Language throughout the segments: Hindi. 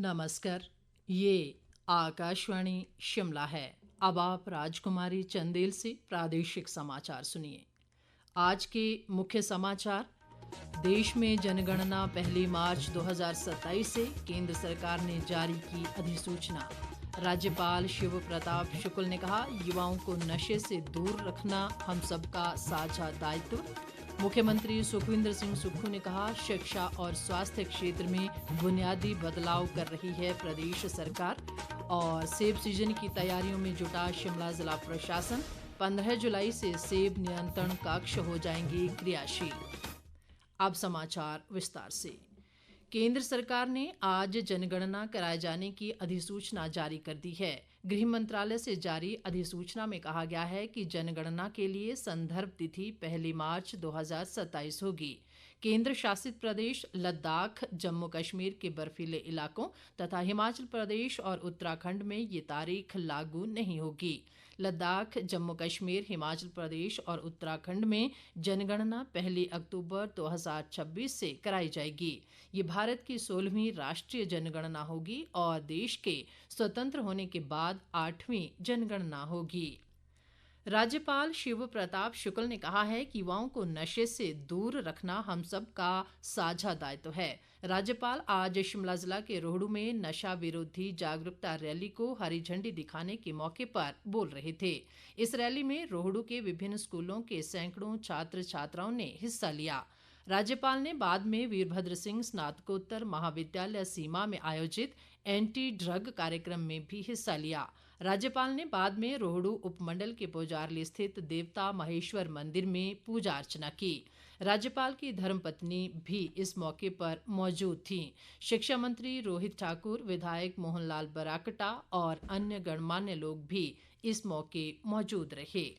नमस्कार। ये आकाशवाणी शिमला है। अब आप राजकुमारी चंदेल से प्रादेशिक समाचार सुनिए। आज के मुख्य समाचार। देश में जनगणना 1 मार्च 2027 से केंद्र सरकार ने जारी की अधिसूचना। राज्यपाल शिव प्रताप शुक्ल ने कहा, युवाओं को नशे से दूर रखना हम सबका साझा दायित्व। मुख्यमंत्री सुखविंदर सिंह सुक्खू ने कहा, शिक्षा और स्वास्थ्य क्षेत्र में बुनियादी बदलाव कर रही है प्रदेश सरकार। और सेब सीजन की तैयारियों में जुटा शिमला जिला प्रशासन। 15 जुलाई से सेब नियंत्रण कक्ष हो जाएंगे क्रियाशील। अब समाचार विस्तार से। केंद्र सरकार ने आज जनगणना कराए जाने की अधिसूचना जारी कर दी है। गृह मंत्रालय से जारी अधिसूचना में कहा गया है कि जनगणना के लिए संदर्भ तिथि 1 मार्च 2027 होगी। केंद्र शासित प्रदेश लद्दाख, जम्मू कश्मीर के बर्फीले इलाकों तथा हिमाचल प्रदेश और उत्तराखंड में ये तारीख लागू नहीं होगी। लद्दाख, जम्मू कश्मीर, हिमाचल प्रदेश और उत्तराखंड में जनगणना 1 अक्टूबर 2026 से कराई जाएगी। ये भारत की 16वीं राष्ट्रीय जनगणना होगी और देश के स्वतंत्र होने के बाद 8वीं जनगणना होगी। राज्यपाल शिव प्रताप शुक्ल ने कहा है कि युवाओं को नशे से दूर रखना हम सब का साझा दायित्व है। राज्यपाल आज शिमला जिला के रोहडू में नशा विरोधी जागरूकता रैली को हरी झंडी दिखाने के मौके पर बोल रहे थे। इस रैली में रोहडू के विभिन्न स्कूलों के सैकड़ों छात्र छात्राओं ने हिस्सा लिया। राज्यपाल ने बाद में वीरभद्र सिंह स्नातकोत्तर महाविद्यालय सीमा में आयोजित एंटी ड्रग कार्यक्रम में भी हिस्सा लिया। राज्यपाल ने बाद में रोहडू उपमंडल के पोजारली स्थित देवता महेश्वर मंदिर में पूजा अर्चना की। राज्यपाल की धर्मपत्नी भी इस मौके पर मौजूद थीं। शिक्षा मंत्री रोहित ठाकुर, विधायक मोहनलाल बराकटा और अन्य गणमान्य लोग भी इस मौके मौजूद रहे।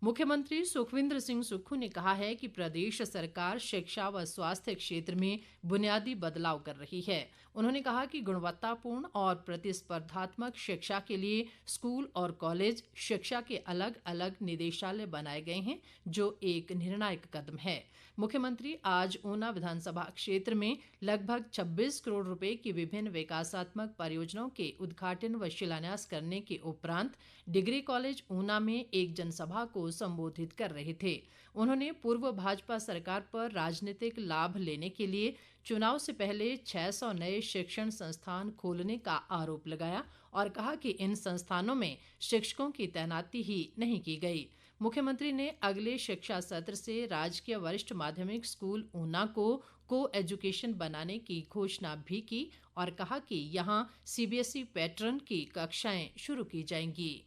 मुख्यमंत्री सुखविंदर सिंह सुक्खू ने कहा है कि प्रदेश सरकार शिक्षा व स्वास्थ्य क्षेत्र में बुनियादी बदलाव कर रही है। उन्होंने कहा कि गुणवत्तापूर्ण और प्रतिस्पर्धात्मक शिक्षा के लिए स्कूल और कॉलेज शिक्षा के अलग अलग निदेशालय बनाए गए हैं, जो एक निर्णायक कदम है। मुख्यमंत्री आज ऊना विधानसभा क्षेत्र में लगभग 26 करोड़ रुपए की विभिन्न विकासात्मक परियोजनाओं के उद्घाटन व शिलान्यास करने के उपरांत डिग्री कॉलेज ऊना में एक जनसभा को संबोधित कर रहे थे। उन्होंने पूर्व भाजपा सरकार पर राजनीतिक लाभ लेने के लिए चुनाव से पहले 600 नए शिक्षण संस्थान खोलने का आरोप लगाया और कहा कि इन संस्थानों में शिक्षकों की तैनाती ही नहीं की गई। मुख्यमंत्री ने अगले शिक्षा सत्र से राजकीय वरिष्ठ माध्यमिक स्कूल ऊना को एजुकेशन बनाने की घोषणा भी की और कहा कि यहां सीबीएसई पैटर्न की कक्षाएं शुरू की जाएंगी।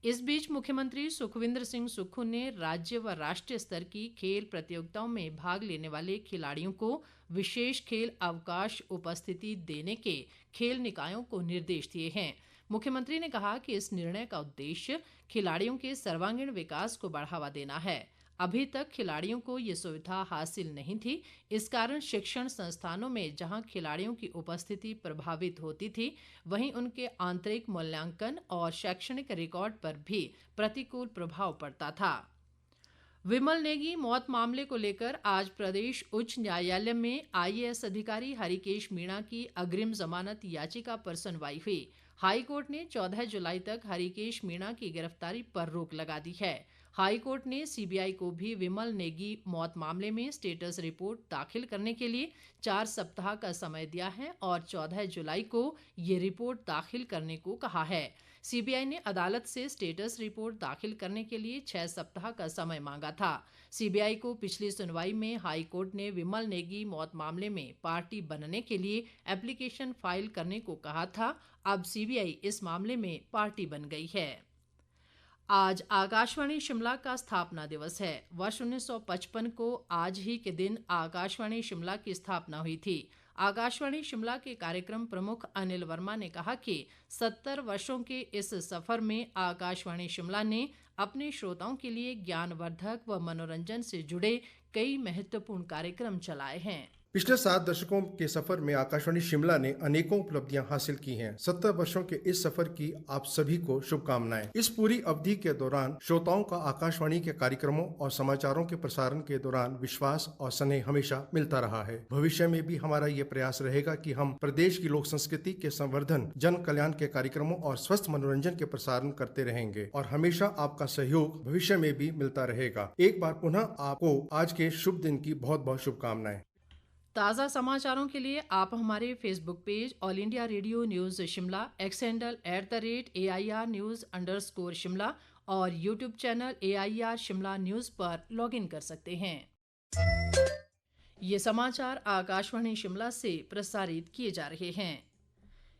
इस बीच मुख्यमंत्री सुखविंदर सिंह सुक्खू ने राज्य व राष्ट्रीय स्तर की खेल प्रतियोगिताओं में भाग लेने वाले खिलाड़ियों को विशेष खेल अवकाश उपस्थिति देने के खेल निकायों को निर्देश दिए हैं। मुख्यमंत्री ने कहा कि इस निर्णय का उद्देश्य खिलाड़ियों के सर्वांगीण विकास को बढ़ावा देना है। अभी तक खिलाड़ियों को ये सुविधा हासिल नहीं थी। इस कारण शिक्षण संस्थानों में जहां खिलाड़ियों की उपस्थिति प्रभावित होती थी, वहीं उनके आंतरिक मूल्यांकन और शैक्षणिक रिकॉर्ड पर भी प्रतिकूल प्रभाव पड़ता था। विमल नेगी मौत मामले को लेकर आज प्रदेश उच्च न्यायालय में आईएएस अधिकारी हरिकेश मीणा की अग्रिम जमानत याचिका पर सुनवाई हुई। हाईकोर्ट ने 14 जुलाई तक हरिकेश मीणा की गिरफ्तारी पर रोक लगा दी है। हाईकोर्ट ने सीबीआई को भी विमल नेगी मौत मामले में स्टेटस रिपोर्ट दाखिल करने के लिए 4 सप्ताह का समय दिया है और 14 जुलाई को ये रिपोर्ट दाखिल करने को कहा है। सीबीआई ने अदालत से स्टेटस रिपोर्ट दाखिल करने के लिए 6 सप्ताह का समय मांगा था। सीबीआई को पिछली सुनवाई में हाईकोर्ट ने विमल नेगी मौत मामले में पार्टी बनने के लिए एप्लीकेशन फाइल करने को कहा था। अब सीबीआई इस मामले में पार्टी बन गई है। आज आकाशवाणी शिमला का स्थापना दिवस है। वर्ष 1955 को आज ही के दिन आकाशवाणी शिमला की स्थापना हुई थी। आकाशवाणी शिमला के कार्यक्रम प्रमुख अनिल वर्मा ने कहा कि 70 वर्षों के इस सफर में आकाशवाणी शिमला ने अपने श्रोताओं के लिए ज्ञानवर्धक व मनोरंजन से जुड़े कई महत्वपूर्ण कार्यक्रम चलाए हैं। पिछले 7 दशकों के सफर में आकाशवाणी शिमला ने अनेकों उपलब्धियां हासिल की हैं। 70 वर्षों के इस सफर की आप सभी को शुभकामनाएं। इस पूरी अवधि के दौरान श्रोताओं का आकाशवाणी के कार्यक्रमों और समाचारों के प्रसारण के दौरान विश्वास और स्नेह हमेशा मिलता रहा है। भविष्य में भी हमारा ये प्रयास रहेगा कि हम प्रदेश की लोक संस्कृति के संवर्धन, जन कल्याण के कार्यक्रमों और स्वस्थ मनोरंजन के प्रसारण करते रहेंगे और हमेशा आपका सहयोग भविष्य में भी मिलता रहेगा। एक बार पुनः आपको आज के शुभ दिन की बहुत बहुत शुभकामनाएं। ताज़ा समाचारों के लिए आप हमारे Facebook page All India Radio news Shimla, X handle @AIR news_ Shimla और YouTube channel AIR Shimla news पर लॉगिन कर सकते हैं। ये समाचार आकाशवाणी शिमला से प्रसारित किए जा रहे हैं।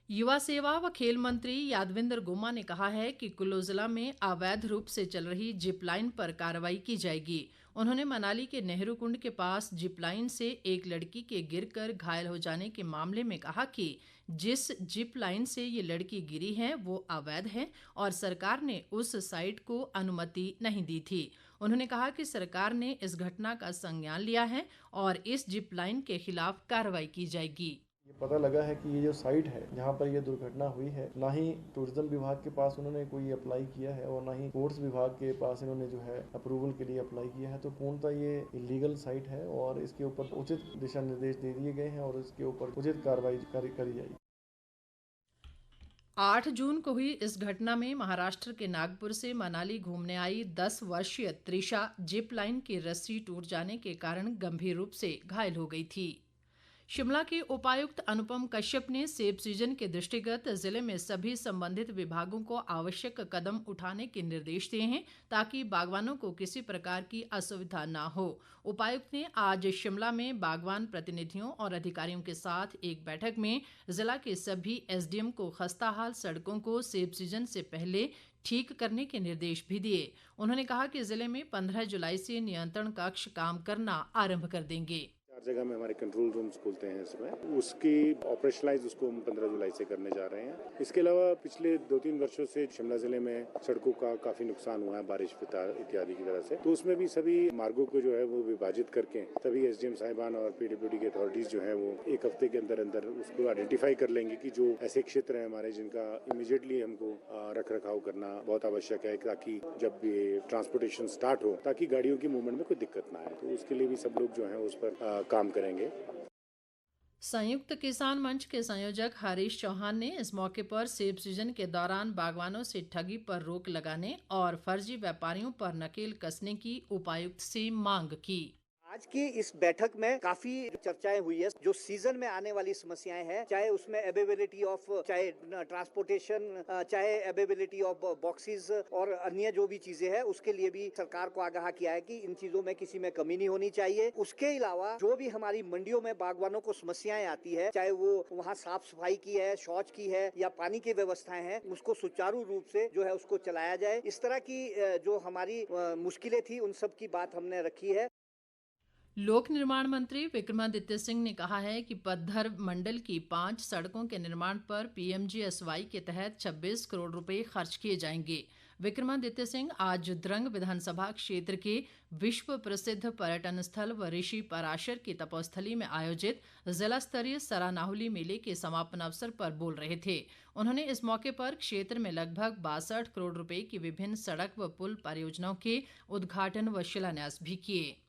युवा सेवा व खेल मंत्री यादविंद्र गोमा ने कहा है कि कुल्लू जिला में अवैध रूप से चल रही जिप लाइन पर कार्रवाई की जाएगी। उन्होंने मनाली के नेहरू कुंड के पास जिप लाइन से एक लड़की के गिरकर घायल हो जाने के मामले में कहा कि जिस जिप लाइन से ये लड़की गिरी है वो अवैध है और सरकार ने उस साइट को अनुमति नहीं दी थी। उन्होंने कहा कि सरकार ने इस घटना का संज्ञान लिया है और इस जिप लाइन के खिलाफ कार्रवाई की जाएगी। ये पता लगा है कि ये जो साइट है जहाँ पर ये दुर्घटना हुई है, ना ही टूरिज्म विभाग के पास उन्होंने कोई अप्लाई किया है और ना ही स्पोर्ट्स विभाग के पास इन्होंने जो है अप्रूवल के लिए अप्लाई किया है। तो पूर्णतः ये इलीगल साइट है और इसके ऊपर उचित दिशा निर्देश दे दिए गए हैं और इसके ऊपर उचित कार्रवाई करी जाएगी। 8 जून को हुई इस घटना में महाराष्ट्र के नागपुर से मनाली घूमने आई 10 वर्षीय त्रिशा जिप लाइन की रस्सी टूट जाने के कारण गंभीर रूप से घायल हो गई थी। शिमला के उपायुक्त अनुपम कश्यप ने सेब सीजन के दृष्टिगत जिले में सभी संबंधित विभागों को आवश्यक कदम उठाने के निर्देश दिए हैं ताकि बागवानों को किसी प्रकार की असुविधा न हो। उपायुक्त ने आज शिमला में बागवान प्रतिनिधियों और अधिकारियों के साथ एक बैठक में जिला के सभी एसडीएम को खस्ताहाल सड़कों को सेब सीजन से पहले ठीक करने के निर्देश भी दिए। उन्होंने कहा कि जिले में 15 जुलाई से नियंत्रण कक्ष काम करना आरंभ कर देंगे। 4 जगह में हमारे कंट्रोल रूम्स खुलते हैं इसमें, उसकी ऑपरेशनलाइज उसको हम 15 जुलाई से करने जा रहे हैं। इसके अलावा पिछले 2-3 वर्षों से शिमला जिले में सड़कों का काफी नुकसान हुआ है बारिश इत्यादि की तरह से, तो उसमें भी सभी मार्गों को जो है वो विभाजित करके सभी एसडीएम साहिबान और पीडब्ल्यूडी के अथॉरिटीज जो है वो एक हफ्ते के अंदर अंदर उसको आइडेंटिफाई कर लेंगे कि जो ऐसे क्षेत्र हैं हमारे जिनका इमीडिएटली हमको रख रखाव करना बहुत आवश्यक है ताकि जब ये ट्रांसपोर्टेशन स्टार्ट हो ताकि गाड़ियों की मूवमेंट में कोई दिक्कत ना आए। तो उसके लिए भी सब लोग जो है उस पर काम करेंगे। संयुक्त किसान मंच के संयोजक हरीश चौहान ने इस मौके पर सेब सीजन के दौरान बागवानों से ठगी पर रोक लगाने और फर्जी व्यापारियों पर नकेल कसने की उपायुक्त से मांग की। आज की इस बैठक में काफी चर्चाएं हुई है। जो सीजन में आने वाली समस्याएं हैं, चाहे उसमें अवेलेबिलिटी ऑफ चाहे ट्रांसपोर्टेशन, चाहे अवेलेबिलिटी ऑफ बॉक्सेस और अन्य जो भी चीजें हैं, उसके लिए भी सरकार को आगाह किया है कि इन चीजों में किसी में कमी नहीं होनी चाहिए। उसके अलावा जो भी हमारी मंडियों में बागवानों को समस्याएं आती है, चाहे वो वहाँ साफ सफाई की है, शौच की है या पानी की व्यवस्थाएं हैं, उसको सुचारू रूप से जो है उसको चलाया जाए। इस तरह की जो हमारी मुश्किलें थी उन सब की बात हमने रखी है। लोक निर्माण मंत्री विक्रमादित्य सिंह ने कहा है कि पद्धर मंडल की 5 सड़कों के निर्माण पर PMGSY के तहत 26 करोड़ रुपए खर्च किए जाएंगे। विक्रमादित्य सिंह आज द्रंग विधानसभा क्षेत्र के विश्व प्रसिद्ध पर्यटन स्थल व ऋषि पराशर की तपोस्थली में आयोजित जिला स्तरीय सरानाहुली मेले के समापन अवसर पर बोल रहे थे। उन्होंने इस मौके पर क्षेत्र में लगभग 62 करोड़ रुपए की विभिन्न सड़क व पुल परियोजनाओं के उद्घाटन व शिलान्यास भी किए।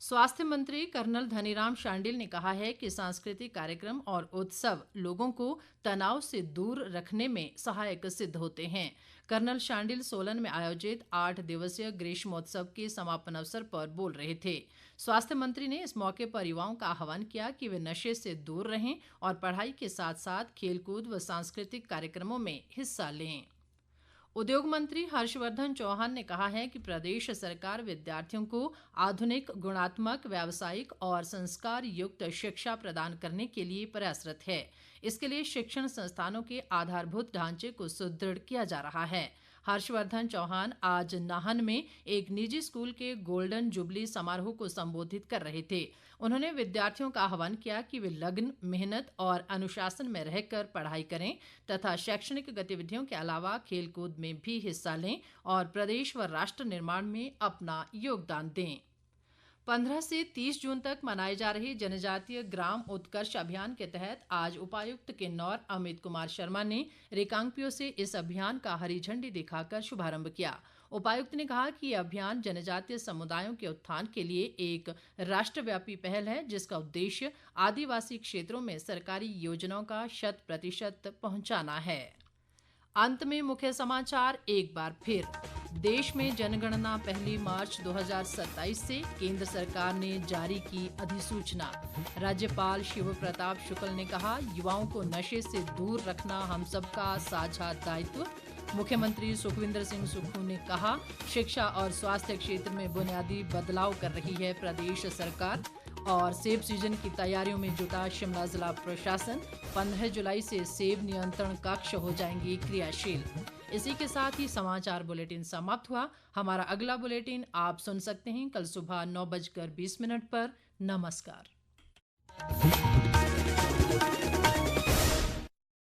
स्वास्थ्य मंत्री कर्नल धनीराम शांडिल ने कहा है कि सांस्कृतिक कार्यक्रम और उत्सव लोगों को तनाव से दूर रखने में सहायक सिद्ध होते हैं। कर्नल शांडिल सोलन में आयोजित 8 दिवसीय ग्रीष्मोत्सव के समापन अवसर पर बोल रहे थे। स्वास्थ्य मंत्री ने इस मौके पर युवाओं का आह्वान किया कि वे नशे से दूर रहें और पढ़ाई के साथ साथ खेलकूद व सांस्कृतिक कार्यक्रमों में हिस्सा लें। उद्योग मंत्री हर्षवर्धन चौहान ने कहा है कि प्रदेश सरकार विद्यार्थियों को आधुनिक, गुणात्मक, व्यावसायिक और संस्कार युक्त शिक्षा प्रदान करने के लिए प्रयासरत है। इसके लिए शिक्षण संस्थानों के आधारभूत ढांचे को सुदृढ़ किया जा रहा है। हर्षवर्धन चौहान आज नाहन में एक निजी स्कूल के गोल्डन जुबली समारोह को संबोधित कर रहे थे। उन्होंने विद्यार्थियों का आह्वान किया कि वे लगन, मेहनत और अनुशासन में रहकर पढ़ाई करें तथा शैक्षणिक गतिविधियों के अलावा खेलकूद में भी हिस्सा लें और प्रदेश व राष्ट्र निर्माण में अपना योगदान दें। 15 से 30 जून तक मनाए जा रहे जनजातीय ग्राम उत्कर्ष अभियान के तहत आज उपायुक्त किन्नौर अमित कुमार शर्मा ने रिकांगपिओ से इस अभियान का हरी झंडी दिखाकर शुभारंभ किया। उपायुक्त ने कहा कि यह अभियान जनजातीय समुदायों के उत्थान के लिए एक राष्ट्रव्यापी पहल है, जिसका उद्देश्य आदिवासी क्षेत्रों में सरकारी योजनाओं का 100% पहुंचाना है। अंत में मुख्य समाचार एक बार फिर। देश में जनगणना 1 मार्च 2027 से केंद्र सरकार ने जारी की अधिसूचना। राज्यपाल शिव प्रताप शुक्ल ने कहा, युवाओं को नशे से दूर रखना हम सबका साझा दायित्व। मुख्यमंत्री सुखविंदर सिंह सुक्खू ने कहा, शिक्षा और स्वास्थ्य क्षेत्र में बुनियादी बदलाव कर रही है प्रदेश सरकार। और सेब सीजन की तैयारियों में जुटा शिमला जिला प्रशासन। 15 जुलाई से सेब नियंत्रण कक्ष हो जाएंगे क्रियाशील। इसी के साथ ही समाचार बुलेटिन समाप्त हुआ। हमारा अगला बुलेटिन आप सुन सकते हैं कल सुबह 9:20 पर। नमस्कार।